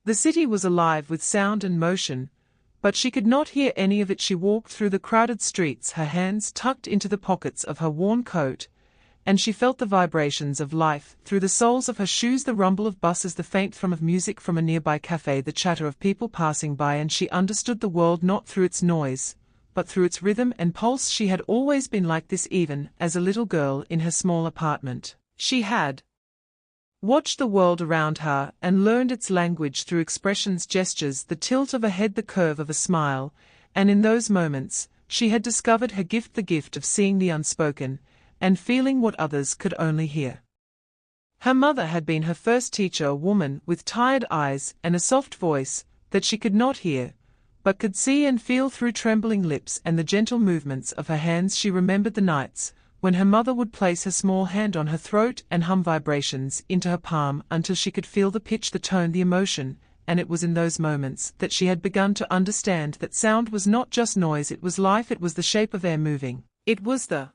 The city was alive with sound and motion, but she could not hear any of it. She walked through the crowded streets, her hands tucked into the pockets of her worn coat, and she felt the vibrations of life through the soles of her shoes, the rumble of buses, the faint thrum of music from a nearby cafe, the chatter of people passing by, and she understood the world not through its noise, but through its rhythm and pulse. She had always been like this, even as a little girl in her small apartment. She had watched the world around her and learned its language through expressions, gestures, the tilt of a head, the curve of a smile, and in those moments, she had discovered her gift, the gift of seeing the unspoken, and feeling what others could only hear. Her mother had been her first teacher, a woman with tired eyes and a soft voice that she could not hear, but could see and feel through trembling lips and the gentle movements of her hands. She remembered the nights when her mother would place her small hand on her throat and hum vibrations into her palm until she could feel the pitch, the tone, the emotion, and it was in those moments that she had begun to understand that sound was not just noise, it was life, it was the shape of air moving, it was the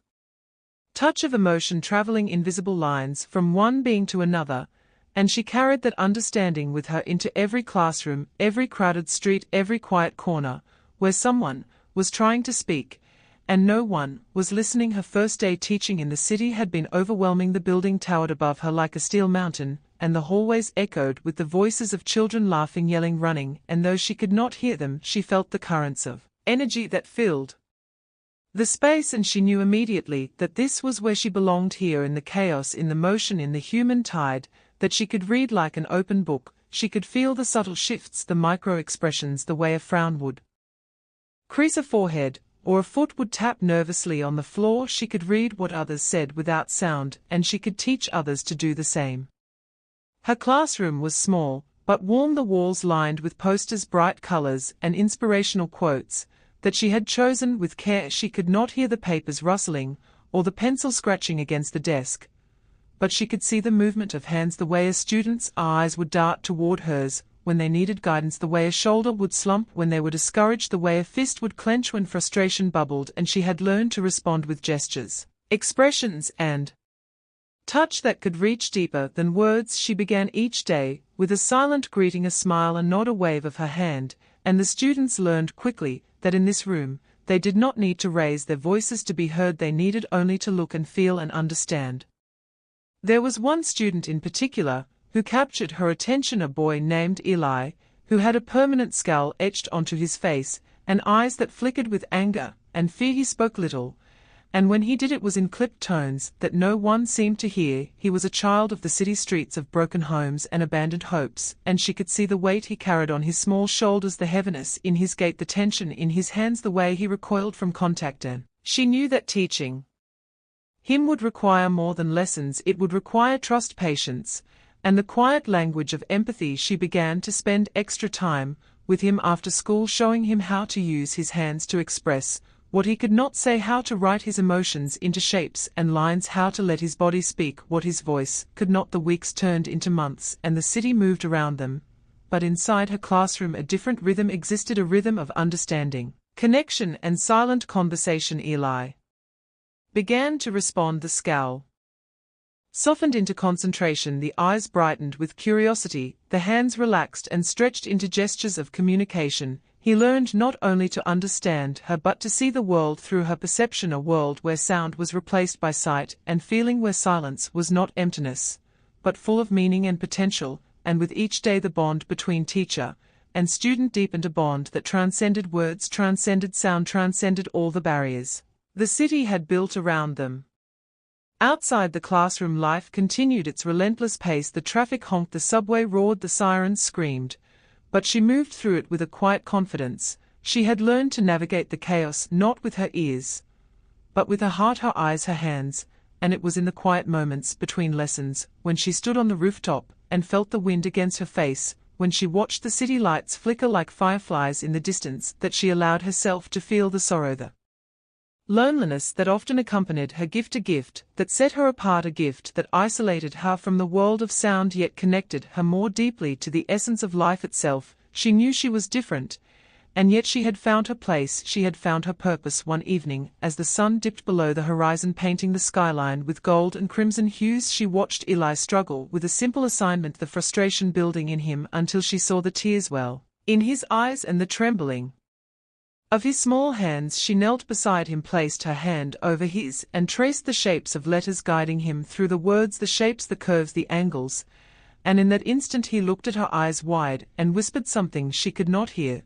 touch of emotion traveling invisible lines from one being to another, and she carried that understanding with her into every classroom, every crowded street, every quiet corner, where someone was trying to speak, and no one was listening. Her first day teaching in the city had been overwhelming. The building towered above her like a steel mountain, and the hallways echoed with the voices of children laughing, yelling, running, and though she could not hear them, she felt the currents of energy that filled the space, and she knew immediately that this was where she belonged, here in the chaos, in the motion, in the human tide, that she could read like an open book. She could feel the subtle shifts, the micro-expressions, the way a frown would crease a forehead, or a foot would tap nervously on the floor. She could read what others said without sound, and she could teach others to do the same. Her classroom was small, but warm, the walls lined with posters, bright colors, and inspirational quotes that she had chosen with care. She could not hear the papers rustling, or the pencil scratching against the desk, but she could see the movement of hands, the way a student's eyes would dart toward hers when they needed guidance, the way a shoulder would slump when they were discouraged, the way a fist would clench when frustration bubbled, and she had learned to respond with gestures, expressions, and touch that could reach deeper than words. She began each day with a silent greeting, a smile, a nod, a wave of her hand, and the students learned quickly that in this room, they did not need to raise their voices to be heard, they needed only to look and feel and understand. There was one student in particular who captured her attention, a boy named Eli, who had a permanent scowl etched onto his face, and eyes that flickered with anger and fear. He spoke little, and when he did it was in clipped tones that no one seemed to hear. He was a child of the city streets, of broken homes and abandoned hopes, and she could see the weight he carried on his small shoulders, the heaviness in his gait, the tension in his hands, the way he recoiled from contact, and she knew that teaching him would require more than lessons. It would require trust, patience, and the quiet language of empathy. She began to spend extra time with him after school, showing him how to use his hands to express what he could not say, how to write his emotions into shapes and lines, how to let his body speak what his voice could not. The weeks turned into months, and the city moved around them, but inside her classroom a different rhythm existed, a rhythm of understanding, connection, and silent conversation. Eli began to respond. The scowl softened into concentration, the eyes brightened with curiosity, the hands relaxed and stretched into gestures of communication. He learned not only to understand her but to see the world through her perception, a world where sound was replaced by sight and feeling, where silence was not emptiness, but full of meaning and potential. And with each day the bond between teacher and student deepened, a bond that transcended words, transcended sound, transcended all the barriers the city had built around them. Outside the classroom, life continued its relentless pace. The traffic honked, the subway roared, the sirens screamed, but she moved through it with a quiet confidence. She had learned to navigate the chaos not with her ears, but with her heart, her eyes, her hands, and it was in the quiet moments between lessons, when she stood on the rooftop and felt the wind against her face, when she watched the city lights flicker like fireflies in the distance, that she allowed herself to feel the sorrow, the loneliness that often accompanied her gift, a gift that set her apart, a gift that isolated her from the world of sound yet connected her more deeply to the essence of life itself. She knew she was different, And yet she had found her place, she had found her purpose. One evening, as the sun dipped below the horizon painting the skyline with gold and crimson hues, she watched Eli struggle with a simple assignment, the frustration building in him until she saw the tears well in his eyes and the trembling of his small hands. She knelt beside him, placed her hand over his, and traced the shapes of letters, guiding him through the words, the shapes, the curves, the angles. And in that instant he looked at her eyes wide and whispered something she could not hear,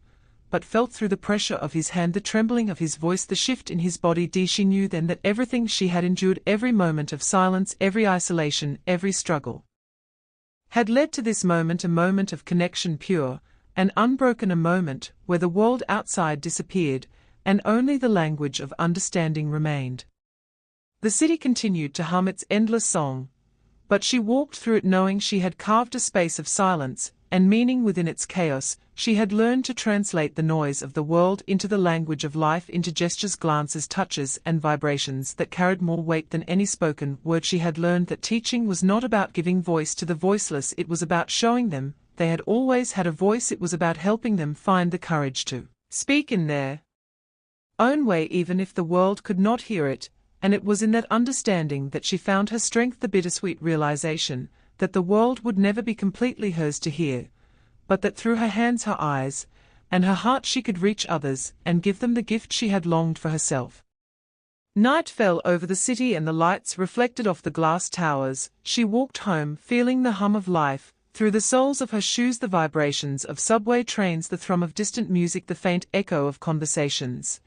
but felt through the pressure of his hand, the trembling of his voice, the shift in his body. She knew then that everything she had endured, every moment of silence, every isolation, every struggle, had led to this moment, a moment of connection, pure and unbroken, a moment where the world outside disappeared, and only the language of understanding remained. The city continued to hum its endless song, but she walked through it knowing she had carved a space of silence and meaning within its chaos. She had learned to translate the noise of the world into the language of life, into gestures, glances, touches, and vibrations that carried more weight than any spoken word. She had learned that teaching was not about giving voice to the voiceless, it was about showing them they had always had a voice. It was about helping them find the courage to speak in their own way, even if the world could not hear it. And it was in that understanding that she found her strength, the bittersweet realization that the world would never be completely hers to hear, but that through her hands, her eyes, and her heart she could reach others and give them the gift she had longed for herself. Night fell over the city and the lights reflected off the glass towers. She walked home, feeling the hum of life through the soles of her shoes, the vibrations of subway trains, the thrum of distant music, the faint echo of conversations.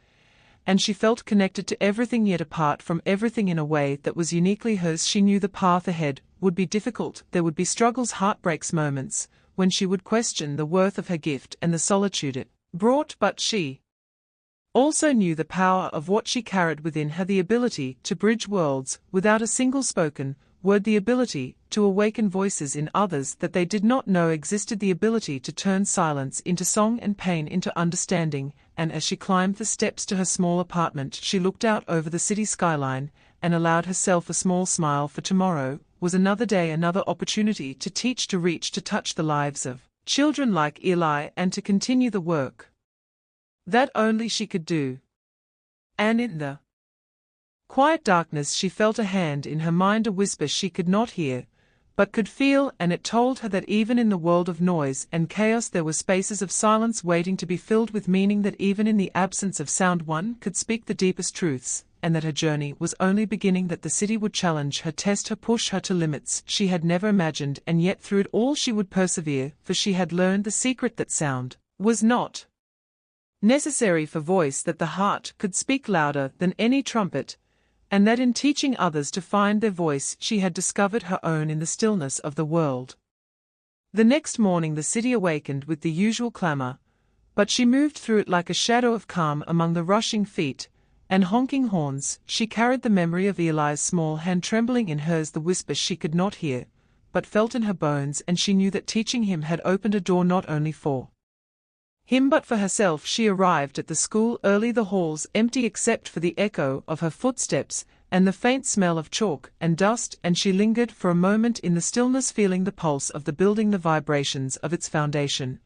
And she felt connected to everything, yet apart from everything in a way that was uniquely hers. She knew the path ahead would be difficult, there would be struggles, heartbreaks, moments when she would question the worth of her gift and the solitude it brought, but she also knew the power of what she carried within her, the ability to bridge worlds without a single spoken word, the ability to awaken voices in others that they did not know existed, the ability to turn silence into song and pain into understanding. And as she climbed the steps to her small apartment, she looked out over the city skyline and allowed herself a small smile, for tomorrow was another day, another opportunity to teach, to reach, to touch the lives of children like Eli, and to continue the work that only she could do. And in the quiet darkness she felt a hand in her mind, a whisper she could not hear, but could feel, and it told her that even in the world of noise and chaos there were spaces of silence waiting to be filled with meaning, that even in the absence of sound one could speak the deepest truths, and that her journey was only beginning, that the city would challenge her, test her, push her to limits she had never imagined, and yet through it all she would persevere, for she had learned the secret that sound was not necessary for voice, that the heart could speak louder than any trumpet, and that in teaching others to find their voice she had discovered her own in the stillness of the world. The next morning the city awakened with the usual clamor, but she moved through it like a shadow of calm among the rushing feet and honking horns. She carried the memory of Eli's small hand trembling in hers, the whisper she could not hear, but felt in her bones, and she knew that teaching him had opened a door not only for him but for herself. She arrived at the school early, the halls empty except for the echo of her footsteps and the faint smell of chalk and dust, and she lingered for a moment in the stillness, feeling the pulse of the building, the vibrations of its foundation,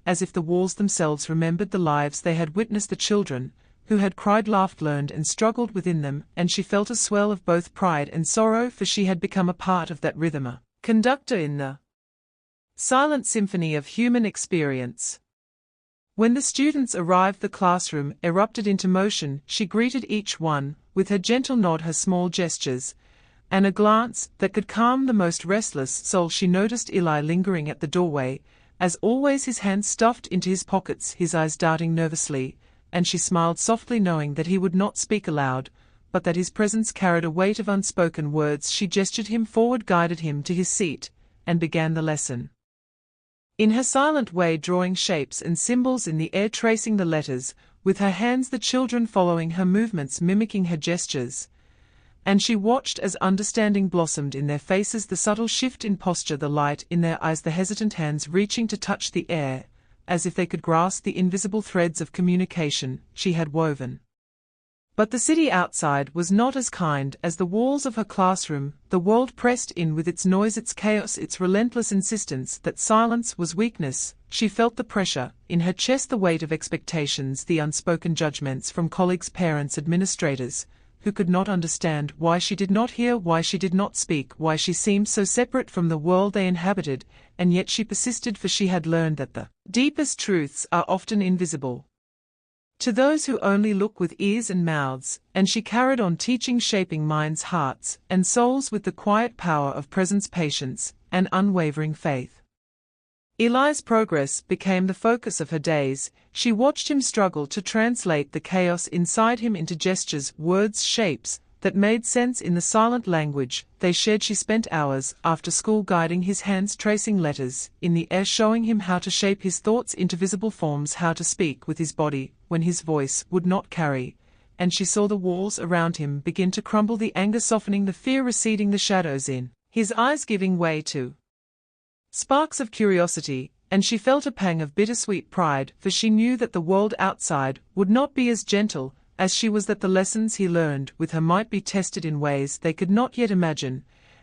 as if the walls themselves remembered the lives they had witnessed, the children who had cried, laughed, learned, and struggled within them. And she felt a swell of both pride and sorrow, for she had become a part of that rhythm, a conductor in the silent symphony of human experience. When the students arrived, the classroom erupted into motion. She greeted each one with her gentle nod, her small gestures, and a glance that could calm the most restless soul. She noticed Eli lingering at the doorway, as always, his hands stuffed into his pockets, his eyes darting nervously, and she smiled softly, knowing that he would not speak aloud, but that his presence carried a weight of unspoken words. She gestured him forward, guided him to his seat, and began the lesson. In her silent way, drawing shapes and symbols in the air, tracing the letters with her hands, the children following her movements, mimicking her gestures. And she watched as understanding blossomed in their faces, the subtle shift in posture, the light in their eyes, the hesitant hands reaching to touch the air, as if they could grasp the invisible threads of communication she had woven. But the city outside was not as kind as the walls of her classroom. The world pressed in with its noise, its chaos, its relentless insistence that silence was weakness. She felt the pressure in her chest, the weight of expectations, the unspoken judgments from colleagues, parents, administrators, who could not understand why she did not hear, why she did not speak, why she seemed so separate from the world they inhabited, and yet she persisted, for she had learned that the deepest truths are often invisible to those who only look with ears and mouths, and she carried on teaching, shaping minds, hearts, and souls with the quiet power of presence, patience, and unwavering faith. Eli's progress became the focus of her days. She watched him struggle to translate the chaos inside him into gestures, words, shapes that made sense in the silent language they shared. She spent hours after school guiding his hands, tracing letters in the air, showing him how to shape his thoughts into visible forms, how to speak with his body when his voice would not carry. And she saw the walls around him begin to crumble, the anger softening, the fear receding, the shadows in his eyes giving way to sparks of curiosity, and she felt a pang of bittersweet pride, for she knew that the world outside would not be as gentle as she was, that the lessons he learned with her might be tested in ways they could not yet imagine,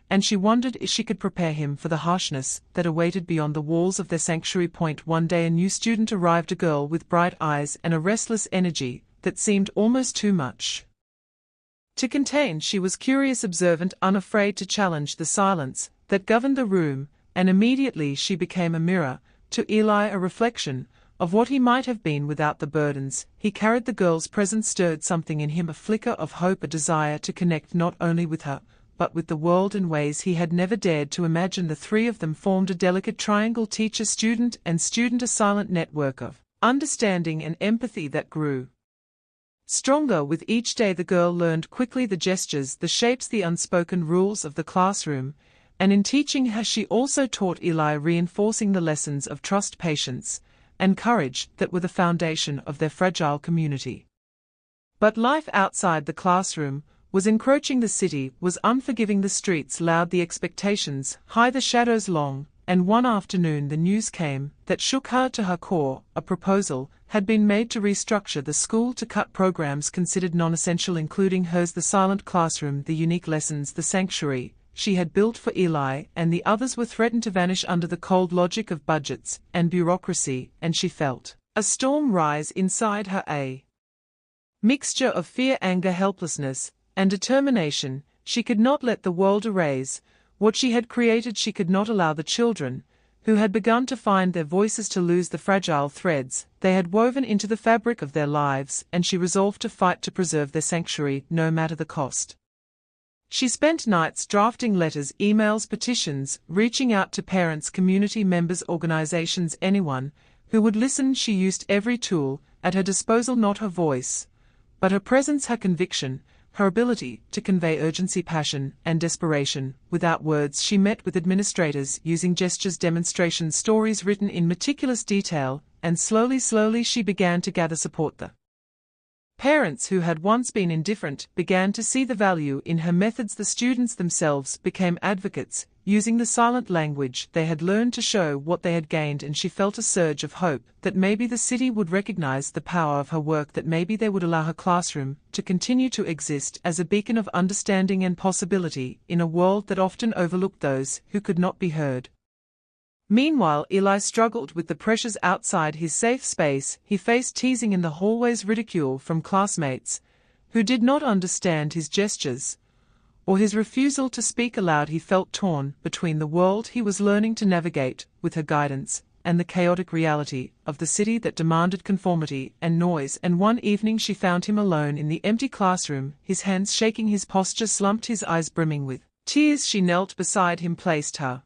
and she wondered if she could prepare him for the harshness that awaited beyond the walls of their sanctuary. One day a new student arrived, a girl with bright eyes and a restless energy that seemed almost too much to contain. She was curious, observant, unafraid to challenge the silence that governed the room, and immediately she became a mirror to Eli, a reflection of what he might have been without the burdens he carried. The girl's presence stirred something in him, a flicker of hope, a desire to connect not only with her, but with the world in ways he had never dared to imagine. The three of them formed a delicate triangle, teacher, student, and student, a silent network of understanding and empathy that grew stronger with each day. The girl learned quickly the gestures, the shapes, the unspoken rules of the classroom, and in teaching her she also taught Eli, reinforcing the lessons of trust, patience, and courage that were the foundation of their fragile community. But life outside the classroom was encroaching. The city was unforgiving, the streets loud, the expectations high, the shadows long, and one afternoon the news came that shook her to her core. A proposal had been made to restructure the school, to cut programs considered non-essential, including hers, the silent classroom, the unique lessons, the sanctuary she had built for Eli, and the others were threatened to vanish under the cold logic of budgets and bureaucracy, and she felt a storm rise inside her, a mixture of fear, anger, helplessness, and determination. She could not let the world erase what she had created. She could not allow the children, who had begun to find their voices, to lose the fragile threads they had woven into the fabric of their lives, and she resolved to fight to preserve their sanctuary, no matter the cost. She spent nights drafting letters, emails, petitions, reaching out to parents, community members, organizations, anyone who would listen. She used every tool at her disposal, not her voice, but her presence, her conviction, her ability to convey urgency, passion, and desperation without words. She met with administrators using gestures, demonstrations, stories written in meticulous detail, and slowly she began to gather support. The parents who had once been indifferent began to see the value in her methods. The students themselves became advocates, using the silent language they had learned to show what they had gained, and she felt a surge of hope that maybe the city would recognize the power of her work, that maybe they would allow her classroom to continue to exist as a beacon of understanding and possibility in a world that often overlooked those who could not be heard. Meanwhile, Eli struggled with the pressures outside his safe space. He faced teasing in the hallways, ridicule from classmates who did not understand his gestures or his refusal to speak aloud. He felt torn between the world he was learning to navigate with her guidance and the chaotic reality of the city that demanded conformity and noise. And one evening she found him alone in the empty classroom, his hands shaking, his posture slumped, his eyes brimming with tears. She knelt beside him, placed her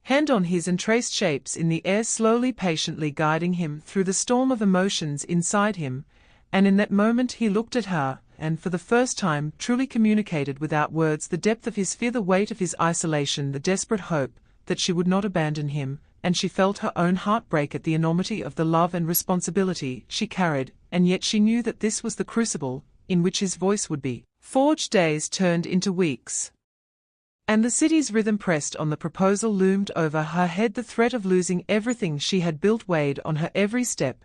hand on his, and traced shapes in the air, slowly, patiently guiding him through the storm of emotions inside him. And in that moment he looked at her, and for the first time truly communicated without words the depth of his fear, the weight of his isolation, the desperate hope that she would not abandon him. And she felt her own heart break at the enormity of the love and responsibility she carried, and yet she knew that this was the crucible in which his voice would be forged. Days turned into weeks, and the city's rhythm pressed on. The proposal loomed over her head, the threat of losing everything she had built weighed on her every step,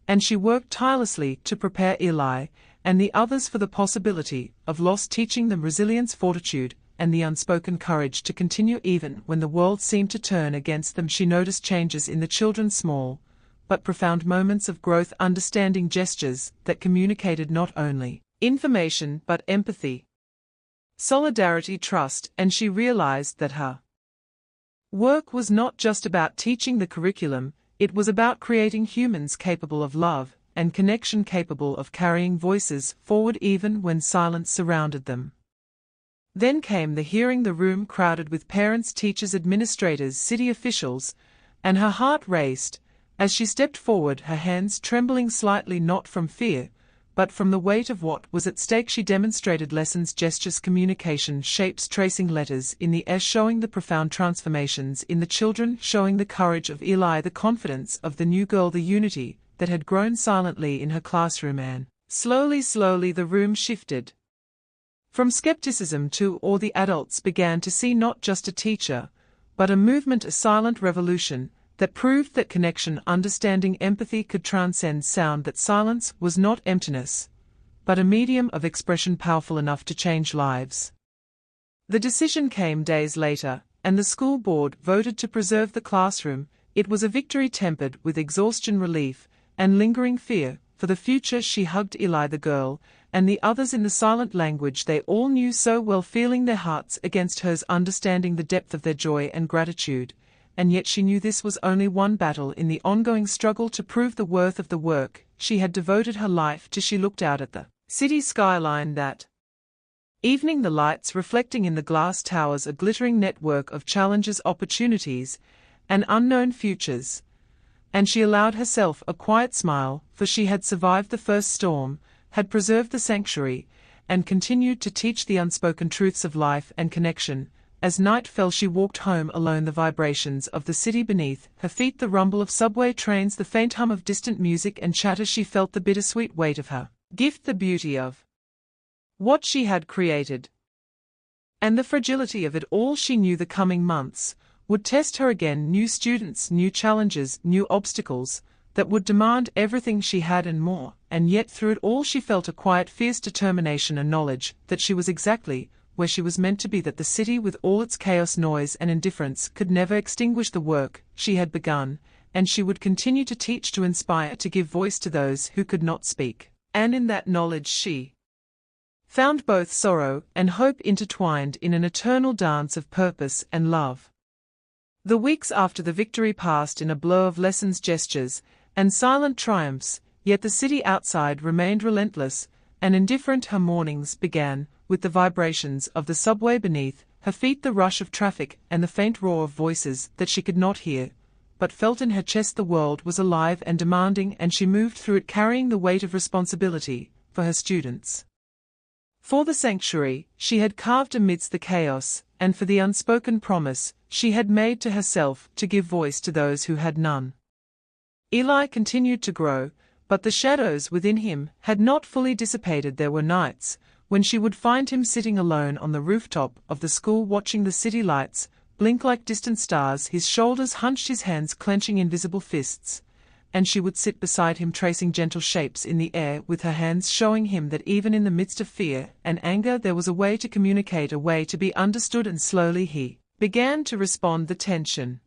and she worked tirelessly to prepare Eli and the others for the possibility of loss, teaching them resilience, fortitude, and the unspoken courage to continue even when the world seemed to turn against them. She noticed changes in the children, small but profound moments of growth, understanding gestures that communicated not only information but empathy, solidarity, trust, and she realized that her work was not just about teaching the curriculum, it was about creating humans capable of love and connection, capable of carrying voices forward even when silence surrounded them. Then came the hearing, the room crowded with parents, teachers, administrators, city officials, and her heart raced as she stepped forward, her hands trembling slightly, not from fear, but from the weight of what was at stake. She demonstrated lessons, gestures, communication, shapes, tracing letters in the air, showing the profound transformations in the children, showing the courage of Eli, the confidence of the new girl, the unity that had grown silently in her classroom. And slowly the room shifted from skepticism to awe. The adults began to see not just a teacher, but a movement, a silent revolution that proved that connection, understanding, empathy could transcend sound, that silence was not emptiness, but a medium of expression powerful enough to change lives. The decision came days later, and the school board voted to preserve the classroom. It was a victory tempered with exhaustion, relief, and lingering fear for the future. She hugged Eli, the girl, and the others in the silent language they all knew so well, feeling their hearts against hers, understanding the depth of their joy and gratitude. And yet she knew this was only one battle in the ongoing struggle to prove the worth of the work she had devoted her life to. She looked out at the city skyline that evening, the lights reflecting in the glass towers, a glittering network of challenges, opportunities, and unknown futures. And she allowed herself a quiet smile, for she had survived the first storm, had preserved the sanctuary, and continued to teach the unspoken truths of life and connection. As night fell, she walked home alone, the vibrations of the city beneath her feet, the rumble of subway trains, the faint hum of distant music and chatter. She felt the bittersweet weight of her gift, the beauty of what she had created, and the fragility of it all. She knew the coming months would test her again, new students, new challenges, new obstacles that would demand everything she had and more, and yet through it all she felt a quiet, fierce determination, a knowledge that she was exactly where she was meant to be, that the city with all its chaos, noise, and indifference could never extinguish the work she had begun, and she would continue to teach, to inspire, to give voice to those who could not speak. And in that knowledge she found both sorrow and hope intertwined in an eternal dance of purpose and love. The weeks after the victory passed in a blur of lessons, gestures, and silent triumphs, yet the city outside remained relentless and indifferent. Her mornings began with the vibrations of the subway beneath her feet, the rush of traffic, and the faint roar of voices that she could not hear, but felt in her chest. The world was alive and demanding, and she moved through it carrying the weight of responsibility for her students, for the sanctuary she had carved amidst the chaos, and for the unspoken promise she had made to herself to give voice to those who had none. Eli continued to grow, but the shadows within him had not fully dissipated. There were nights when she would find him sitting alone on the rooftop of the school, watching the city lights blink like distant stars, his shoulders hunched, his hands clenching invisible fists, and she would sit beside him, tracing gentle shapes in the air with her hands, showing him that even in the midst of fear and anger there was a way to communicate, a way to be understood. And slowly he began to respond, the tension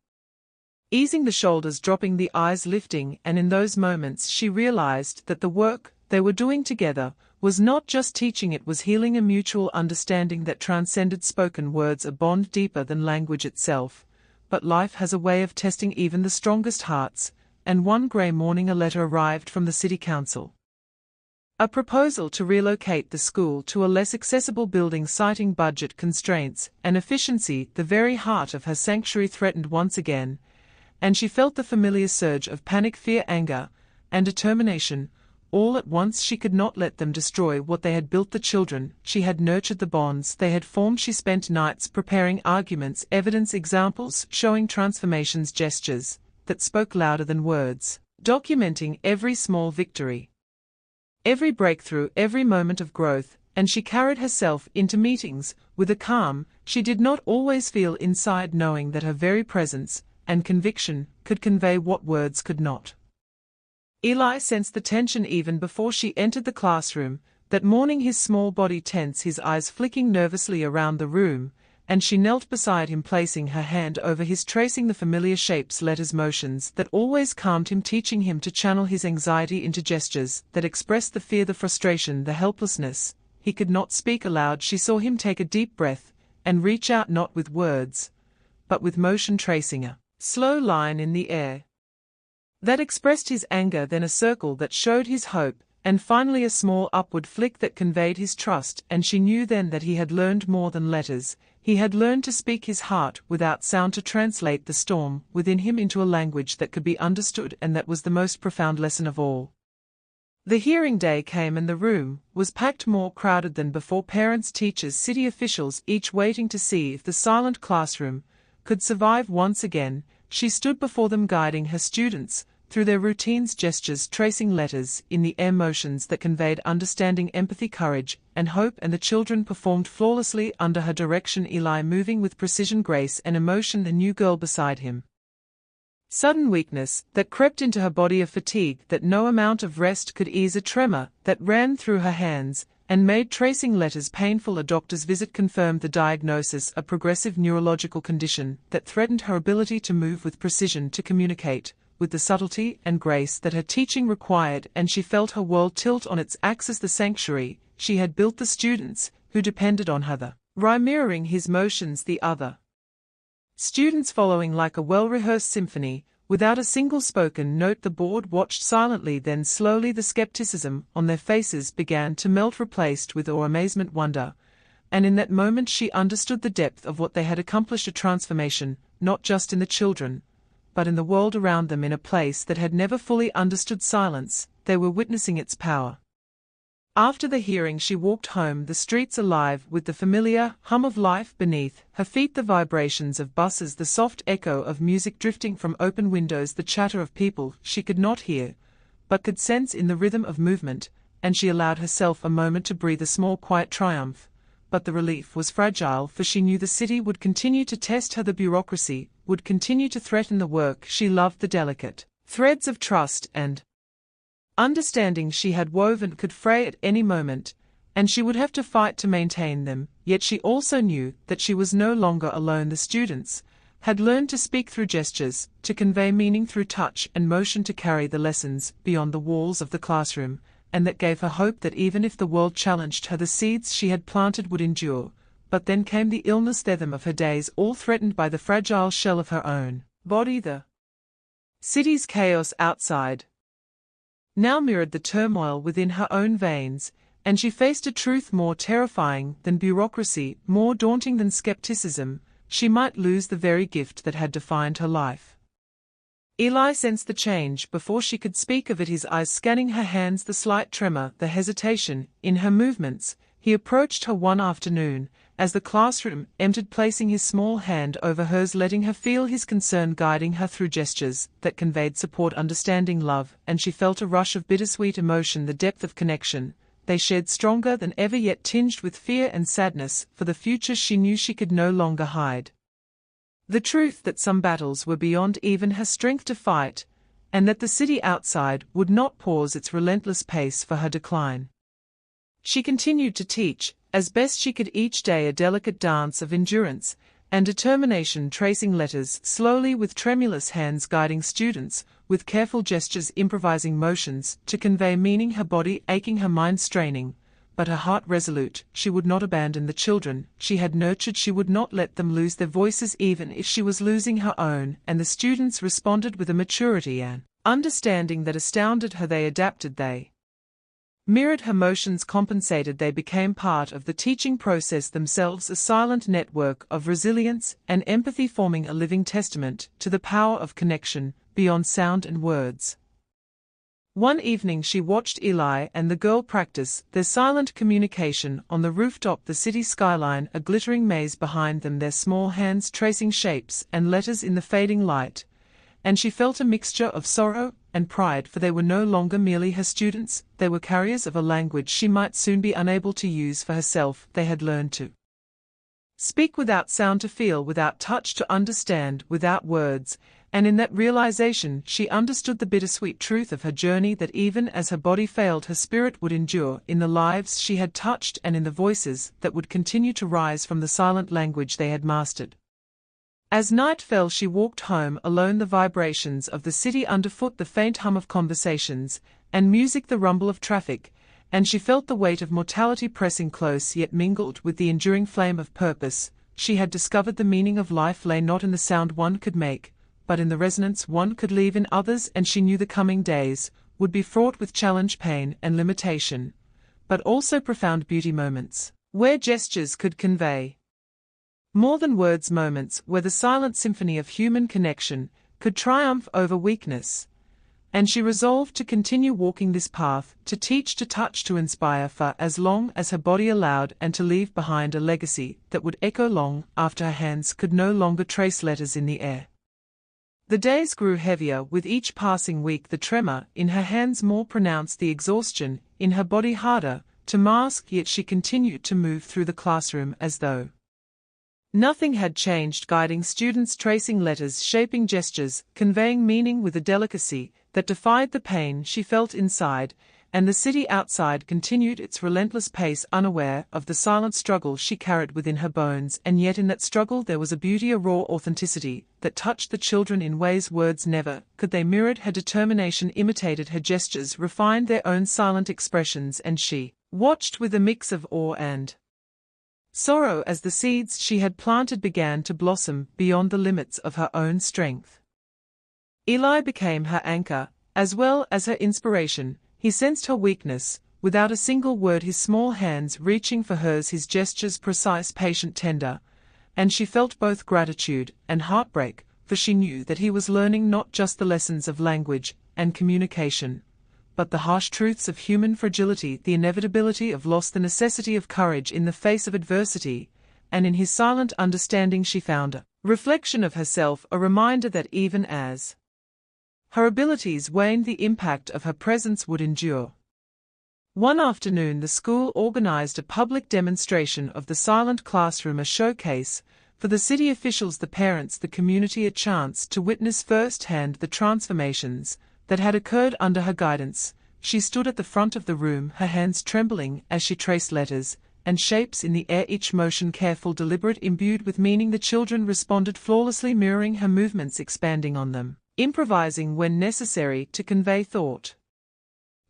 easing, the shoulders dropping, the eyes lifting, and in those moments she realized that the work they were doing together was not just teaching, it was healing, a mutual understanding that transcended spoken words, a bond deeper than language itself. But life has a way of testing even the strongest hearts, and one grey morning a letter arrived from the city council. A proposal to relocate the school to a less accessible building, citing budget constraints and efficiency. The very heart of her sanctuary threatened once again, and she felt the familiar surge of panic, fear, anger, and determination. All at once she could not let them destroy what they had built, the children she had nurtured, the bonds they had formed. She spent nights preparing arguments, evidence, examples, showing transformations, gestures that spoke louder than words, documenting every small victory, every breakthrough, every moment of growth, and she carried herself into meetings with a calm she did not always feel inside, knowing that her very presence and conviction could convey what words could not. Eli sensed the tension even before she entered the classroom, That morning his small body tense, his eyes flicking nervously around the room, and she knelt beside him, placing her hand over his, tracing the familiar shapes, letters, motions that always calmed him, teaching him to channel his anxiety into gestures that expressed the fear, the frustration, the helplessness. He could not speak aloud. She saw him take a deep breath and reach out, not with words, but with motion, tracing a slow line in the air that expressed his anger, then a circle that showed his hope, and finally a small upward flick that conveyed his trust. And she knew then that he had learned more than letters. He had learned to speak his heart without sound, to translate the storm within him into a language that could be understood, and that was the most profound lesson of all. The hearing day came, and the room was packed, more crowded than before. Parents, teachers, city officials, each waiting to see if the silent classroom could survive once again. She stood before them, guiding her students through their routines, gestures, tracing letters in the air, motions that conveyed understanding, empathy, courage, and hope, and the children performed flawlessly under her direction, Eli moving with precision, grace, and emotion, the new girl beside him. Sudden weakness that crept into her body, a fatigue that no amount of rest could ease, a tremor that ran through her hands and made tracing letters painful. A doctor's visit confirmed the diagnosis, a progressive neurological condition that threatened her ability to move with precision, to communicate with the subtlety and grace that her teaching required, and she felt her world tilt on its axis. The sanctuary she had built, the students who depended on her, the rhyme mirroring his motions, the other students following like a well-rehearsed symphony, without a single spoken note. The board watched silently, then slowly the skepticism on their faces began to melt, replaced with awe, amazement, wonder, and in that moment she understood the depth of what they had accomplished, a transformation, not just in the children, but in the world around them. In a place that had never fully understood silence, they were witnessing its power. After the hearing she walked home, the streets alive with the familiar hum of life beneath her feet, the vibrations of buses, the soft echo of music drifting from open windows, the chatter of people she could not hear, but could sense in the rhythm of movement, and she allowed herself a moment to breathe, a small quiet triumph. But the relief was fragile, for she knew the city would continue to test her, the bureaucracy would continue to threaten the work she loved, the delicate threads of trust and understanding she had woven could fray at any moment, and she would have to fight to maintain them. Yet she also knew that she was no longer alone. The students had learned to speak through gestures, to convey meaning through touch and motion, to carry the lessons beyond the walls of the classroom, and that gave her hope that even if the world challenged her, the seeds she had planted would endure. But then came the illness, the rhythm of her days, all threatened by the fragile shell of her own body. The city's chaos outside now mirrored the turmoil within her own veins, and she faced a truth more terrifying than bureaucracy, more daunting than skepticism. She might lose the very gift that had defined her life. Eli sensed the change before she could speak of it, his eyes scanning her hands, the slight tremor, the hesitation in her movements. He approached her one afternoon, as the classroom emptied, placing his small hand over hers, letting her feel his concern, guiding her through gestures that conveyed support, understanding, love, and she felt a rush of bittersweet emotion, the depth of connection they shared stronger than ever, yet tinged with fear and sadness for the future she knew she could no longer hide. The truth that some battles were beyond even her strength to fight, and that the city outside would not pause its relentless pace for her decline. She continued to teach, as best she could each day, a delicate dance of endurance and determination, tracing letters slowly with tremulous hands, guiding students with careful gestures, improvising motions to convey meaning, her body aching, her mind straining, but her heart resolute. She would not abandon the children she had nurtured. She would not let them lose their voices, even if she was losing her own. And the students responded with a maturity and understanding that astounded her. They adapted, they mirrored her motions, compensated, they became part of the teaching process themselves, a silent network of resilience and empathy, forming a living testament to the power of connection beyond sound and words. One evening she watched Eli and the girl practice their silent communication on the rooftop, the city skyline a glittering maze behind them, their small hands tracing shapes and letters in the fading light, and she felt a mixture of sorrow and pride, for they were no longer merely her students, they were carriers of a language she might soon be unable to use for herself. They had learned to speak without sound, to feel without touch, to understand without words, and in that realization she understood the bittersweet truth of her journey, that even as her body failed, her spirit would endure in the lives she had touched and in the voices that would continue to rise from the silent language they had mastered. As night fell, she walked home alone, the vibrations of the city underfoot, the faint hum of conversations and music, the rumble of traffic, and she felt the weight of mortality pressing close, yet mingled with the enduring flame of purpose. She had discovered the meaning of life lay not in the sound one could make, but in the resonance one could leave in others, and she knew the coming days would be fraught with challenge, pain, and limitation, but also profound beauty, moments where gestures could convey more than words, moments where the silent symphony of human connection could triumph over weakness. And she resolved to continue walking this path, to teach, to touch, to inspire for as long as her body allowed, and to leave behind a legacy that would echo long after her hands could no longer trace letters in the air. The days grew heavier with each passing week, the tremor in her hands more pronounced, the exhaustion in her body harder to mask, yet she continued to move through the classroom as though nothing had changed, guiding students, tracing letters, shaping gestures, conveying meaning with a delicacy that defied the pain she felt inside, and the city outside continued its relentless pace, unaware of the silent struggle she carried within her bones. And yet in that struggle there was a beauty, a raw authenticity, that touched the children in ways words never could. They mirrored her determination, imitated her gestures, refined their own silent expressions, and she watched with a mix of awe and sorrow as the seeds she had planted began to blossom beyond the limits of her own strength. Eli became her anchor, as well as her inspiration. He sensed her weakness, without a single word, his small hands reaching for hers, his gestures precise, patient, tender, and she felt both gratitude and heartbreak, for she knew that he was learning not just the lessons of language and communication, but the harsh truths of human fragility, the inevitability of loss, the necessity of courage in the face of adversity, and in his silent understanding she found a reflection of herself, a reminder that even as her abilities waned, the impact of her presence would endure. One afternoon the school organized a public demonstration of the silent classroom, a showcase for the city officials, the parents, the community, a chance to witness firsthand the transformations that had occurred under her guidance. She stood at the front of the room, her hands trembling as she traced letters and shapes in the air, each motion careful, deliberate, imbued with meaning. The children responded flawlessly, mirroring her movements, expanding on them, improvising when necessary to convey thought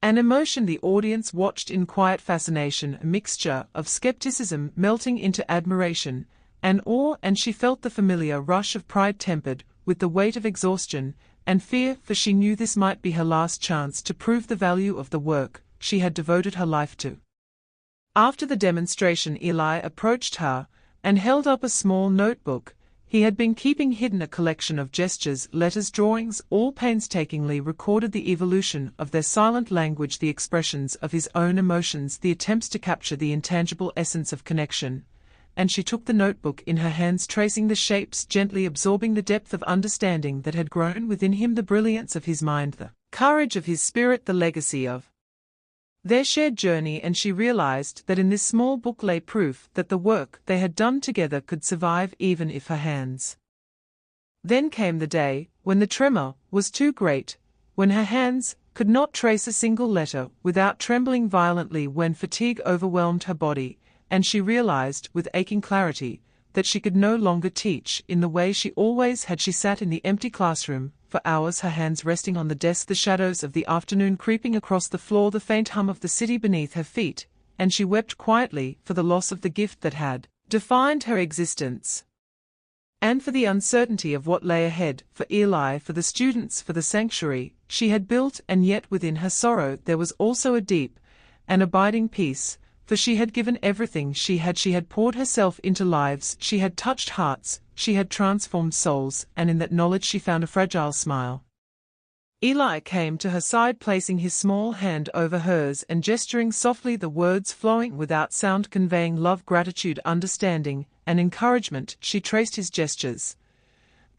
and emotion. The audience watched in quiet fascination, a mixture of skepticism melting into admiration and awe, and she felt the familiar rush of pride tempered with the weight of exhaustion and fear, for she knew this might be her last chance to prove the value of the work she had devoted her life to. After the demonstration, Eli approached her and held up a small notebook he had been keeping hidden, a collection of gestures, letters, drawings, all painstakingly recorded, the evolution of their silent language, the expressions of his own emotions, the attempts to capture the intangible essence of connection. And she took the notebook in her hands, tracing the shapes, gently absorbing the depth of understanding that had grown within him, the brilliance of his mind, the courage of his spirit, the legacy of their shared journey. And she realized that in this small book lay proof that the work they had done together could survive even if her hands. Then came the day when the tremor was too great, when her hands could not trace a single letter without trembling violently, when fatigue overwhelmed her body, and she realized with aching clarity that she could no longer teach in the way she always had. She sat in the empty classroom for hours, her hands resting on the desk, the shadows of the afternoon creeping across the floor, the faint hum of the city beneath her feet, and she wept quietly for the loss of the gift that had defined her existence, and for the uncertainty of what lay ahead, for Eli, for the students, for the sanctuary she had built. And yet within her sorrow there was also a deep and abiding peace, for she had given everything she had poured herself into lives, she had touched hearts, she had transformed souls, and in that knowledge she found a fragile smile. Eli came to her side, placing his small hand over hers and gesturing softly, the words flowing without sound, conveying love, gratitude, understanding, and encouragement. She traced his gestures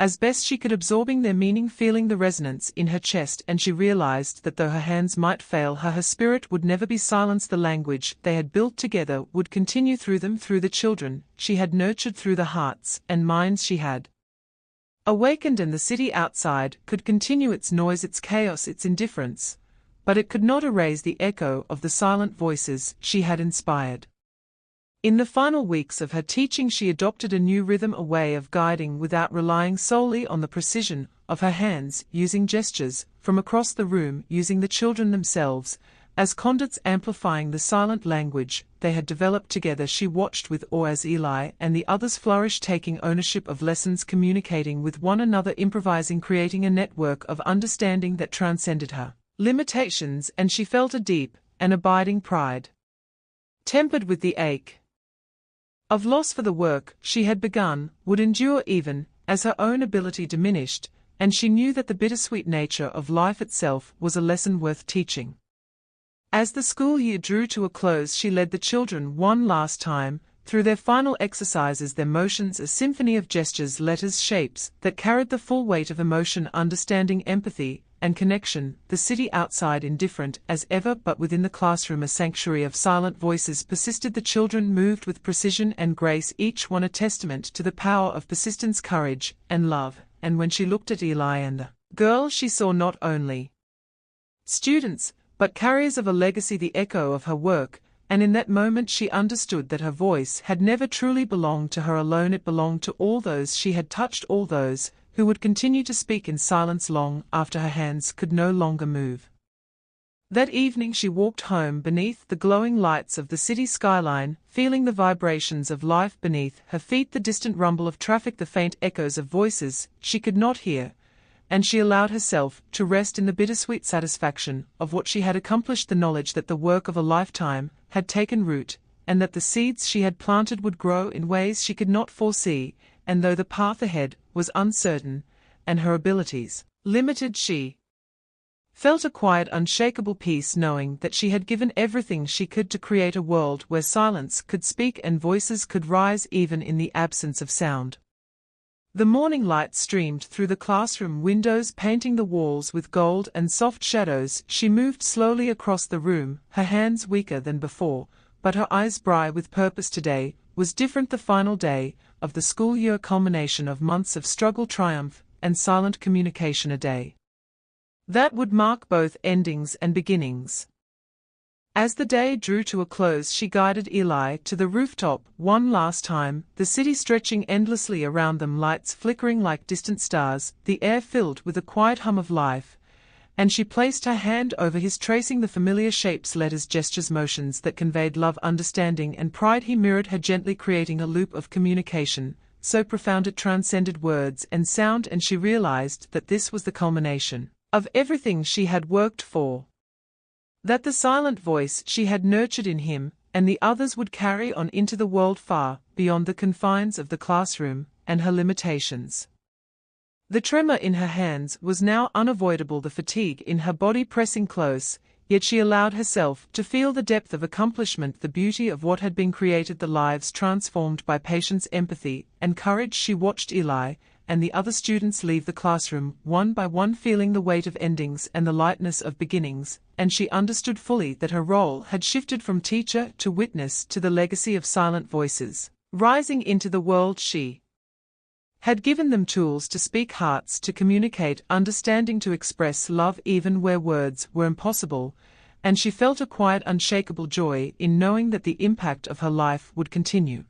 as best she could, absorbing their meaning, feeling the resonance in her chest, and she realized that though her hands might fail her spirit would never be silenced. The language they had built together would continue through them, through the children she had nurtured, through the hearts and minds she had awakened, and the city outside could continue its noise, its chaos, its indifference, but it could not erase the echo of the silent voices she had inspired. In the final weeks of her teaching, she adopted a new rhythm, a way of guiding without relying solely on the precision of her hands, using gestures from across the room, using the children themselves as conduits, amplifying the silent language they had developed together. She watched with awe as Eli and the others flourished, taking ownership of lessons, communicating with one another, improvising, creating a network of understanding that transcended her limitations, and she felt a deep and abiding pride, tempered with the ache of loss, for the work she had begun would endure even as her own ability diminished, and she knew that the bittersweet nature of life itself was a lesson worth teaching. As the school year drew to a close, she led the children one last time through their final exercises, their motions a symphony of gestures, letters, shapes that carried the full weight of emotion, understanding, empathy, and connection. The city outside indifferent as ever, but within the classroom a sanctuary of silent voices persisted. The children moved with precision and grace, each one a testament to the power of persistence, courage, and love. And when she looked at Eli and the girl, she saw not only students, but carriers of a legacy, the echo of her work, and in that moment she understood that her voice had never truly belonged to her alone. It belonged to all those she had touched, all those who would continue to speak in silence long after her hands could no longer move. That evening she walked home beneath the glowing lights of the city skyline, feeling the vibrations of life beneath her feet, the distant rumble of traffic, the faint echoes of voices she could not hear, and she allowed herself to rest in the bittersweet satisfaction of what she had accomplished, the knowledge that the work of a lifetime had taken root, and that the seeds she had planted would grow in ways she could not foresee. And though the path ahead was uncertain, and her abilities limited, she felt a quiet, unshakable peace, knowing that she had given everything she could to create a world where silence could speak and voices could rise even in the absence of sound. The morning light streamed through the classroom windows, painting the walls with gold and soft shadows. She moved slowly across the room, her hands weaker than before, but her eyes bright with purpose. Today was different, the final day of the school year, culmination of months of struggle, triumph, and silent communication, a day that would mark both endings and beginnings. As the day drew to a close, she guided Eli to the rooftop one last time, the city stretching endlessly around them, lights flickering like distant stars, the air filled with a quiet hum of life, and she placed her hand over his, tracing the familiar shapes, letters, gestures, motions that conveyed love, understanding, and pride. He mirrored her gently, creating a loop of communication so profound it transcended words and sound, and she realized that this was the culmination of everything she had worked for. That the silent voice she had nurtured in him and the others would carry on into the world far beyond the confines of the classroom and her limitations. The tremor in her hands was now unavoidable, the fatigue in her body pressing close, yet she allowed herself to feel the depth of accomplishment, the beauty of what had been created, the lives transformed by patience, empathy, and courage. She watched Eli and the other students leave the classroom one by one, feeling the weight of endings and the lightness of beginnings, and she understood fully that her role had shifted from teacher to witness to the legacy of silent voices rising into the world. She had given them tools to speak, hearts to communicate, understanding to express love even where words were impossible, and she felt a quiet, unshakable joy in knowing that the impact of her life would continue.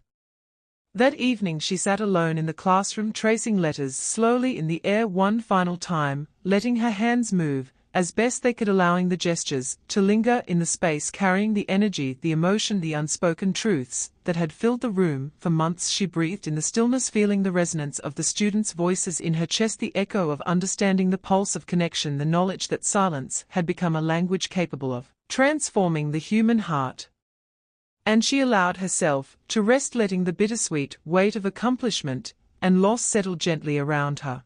That evening she sat alone in the classroom, tracing letters slowly in the air one final time, letting her hands move as best they could, allowing the gestures to linger in the space, carrying the energy, the emotion, the unspoken truths that had filled the room for months. She breathed in the stillness, feeling the resonance of the students' voices in her chest, the echo of understanding, the pulse of connection, the knowledge that silence had become a language capable of transforming the human heart. And she allowed herself to rest, letting the bittersweet weight of accomplishment and loss settle gently around her.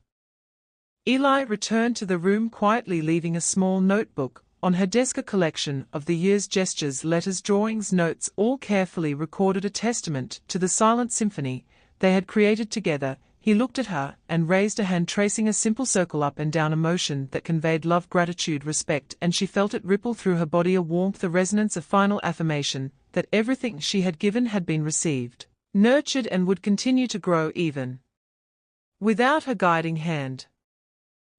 Eli returned to the room quietly, leaving a small notebook on her desk, a collection of the year's gestures, letters, drawings, notes, all carefully recorded, a testament to the silent symphony they had created together. He looked at her and raised a hand, tracing a simple circle up and down, a motion that conveyed love, gratitude, respect, and she felt it ripple through her body, a warmth, the resonance of final affirmation that everything she had given had been received, nurtured, and would continue to grow even without a guiding hand.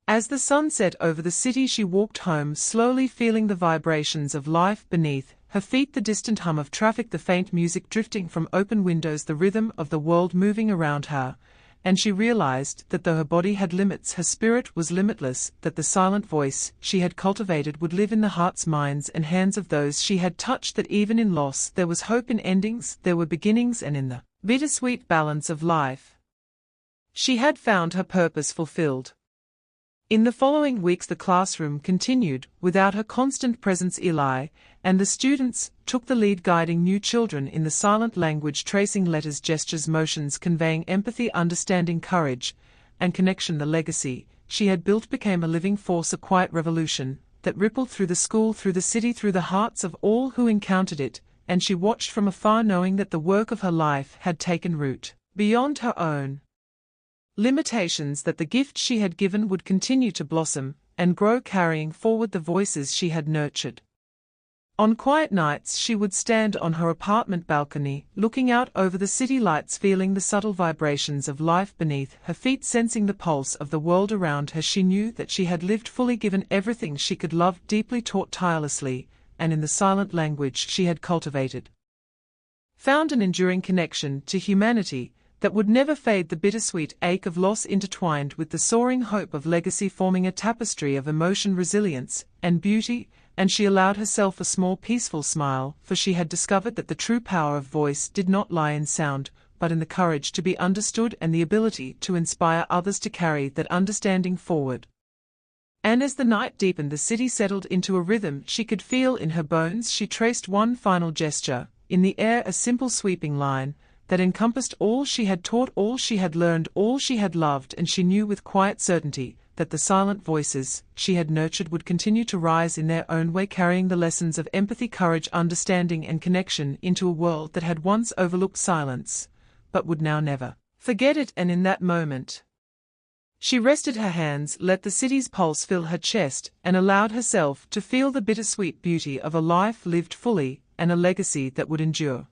As the sun set over the city, she walked home, slowly feeling the vibrations of life beneath her feet, the distant hum of traffic, the faint music drifting from open windows, the rhythm of the world moving around her, and she realized that though her body had limits, her spirit was limitless, that the silent voice she had cultivated would live in the hearts, minds, and hands of those she had touched, that even in loss there was hope, in endings there were beginnings, and in the bittersweet balance of life, she had found her purpose fulfilled. In the following weeks the classroom continued without her constant presence. Eli and the students took the lead, guiding new children in the silent language, tracing letters, gestures, motions, conveying empathy, understanding, courage, and connection. The legacy she had built became a living force, a quiet revolution that rippled through the school, through the city, through the hearts of all who encountered it, and she watched from afar, knowing that the work of her life had taken root beyond her own limitations, that the gift she had given would continue to blossom and grow, carrying forward the voices she had nurtured. On quiet nights she would stand on her apartment balcony, looking out over the city lights, feeling the subtle vibrations of life beneath her feet, sensing the pulse of the world around her. She knew that she had lived fully, given everything she could, loved deeply, taught tirelessly, and in the silent language she had cultivated, found an enduring connection to humanity that would never fade, the bittersweet ache of loss intertwined with the soaring hope of legacy, forming a tapestry of emotion, resilience, and beauty. And she allowed herself a small peaceful smile, for she had discovered that the true power of voice did not lie in sound, but in the courage to be understood and the ability to inspire others to carry that understanding forward. And as the night deepened, the city settled into a rhythm she could feel in her bones. She traced one final gesture in the air, a simple sweeping line that encompassed all she had taught, all she had learned, all she had loved, and she knew with quiet certainty that the silent voices she had nurtured would continue to rise in their own way, carrying the lessons of empathy, courage, understanding, and connection into a world that had once overlooked silence, but would now never forget it. And in that moment, she rested her hands, let the city's pulse fill her chest, and allowed herself to feel the bittersweet beauty of a life lived fully and a legacy that would endure.